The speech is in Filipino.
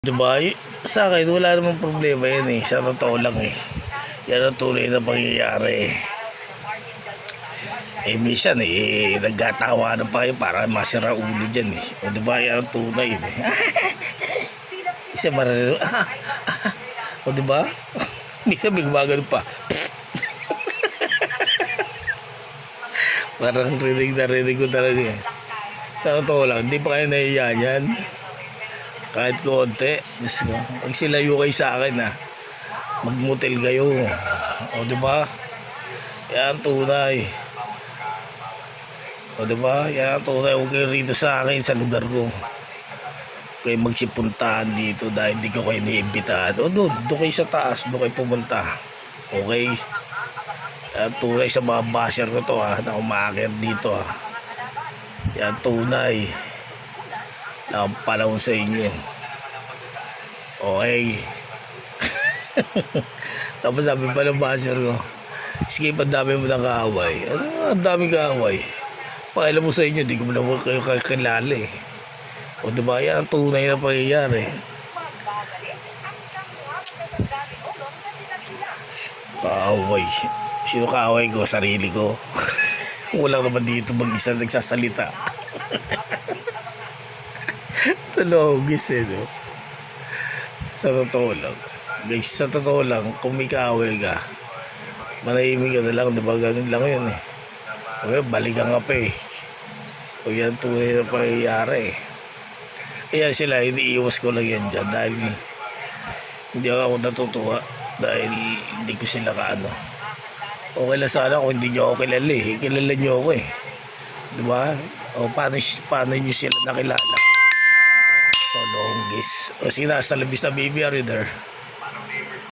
Diba? Sa akin, wala namang problema yan eh. Sa totoo lang eh. Yan ang tunay na pangyayari eh. Minsan eh, nagkatawanan pa kayo para masira ulo dyan eh. O diba, yan ang tunay eh. Isa marano, o diba? Minsan bigbagan pa. Parang rinig ko talaga eh. Sa totoo lang, hindi pa kayo nahiya yan. Kahit konti, pag silayo kayo sa akin magmutil kayo. O diba? Yan tunay. O diba? Yan tunay. Huwag kayo rito sa akin sa lugar ko. Kayo magsipuntahan dito dahil hindi ko kayo niimbitahan. O doon kayo sa taas, doon kayo pumunta. Okay? Yan tunay sa mga basher ko to na umaakit dito Yan tunay. Ang panahon sa inyo. Okay. Tapos sabi pa ng basher ko, sige, ang dami mo ng kaaway. Ano, ang daming kaaway. Pakialam mo sa inyo, di ko mo na kayo kakilala eh. O diba, yan ang tunay na pangyayari. Kaaway. Sino kaaway ko? Sarili ko. Walang naman dito mag-isa nagsasalita. Talogis eh, no? Sa totoo lang. Guys, sa totoo lang, kung may kaaway ka, manahimik ka na lang, diba? Ganun lang yun eh. Okay, balikan ka pa eh. O yan, tunay na pangyayari eh. Kaya sila, iniiwas ko lang yan dyan dahil hindi ako natutuwa dahil hindi ko sila kaano. Okay lang sana kung hindi nyo ako kilala eh. Kilala nyo ako eh. Diba? O paano nyo sila nakilala? Tolonggis. O sige na, sa labis na baby, are you there?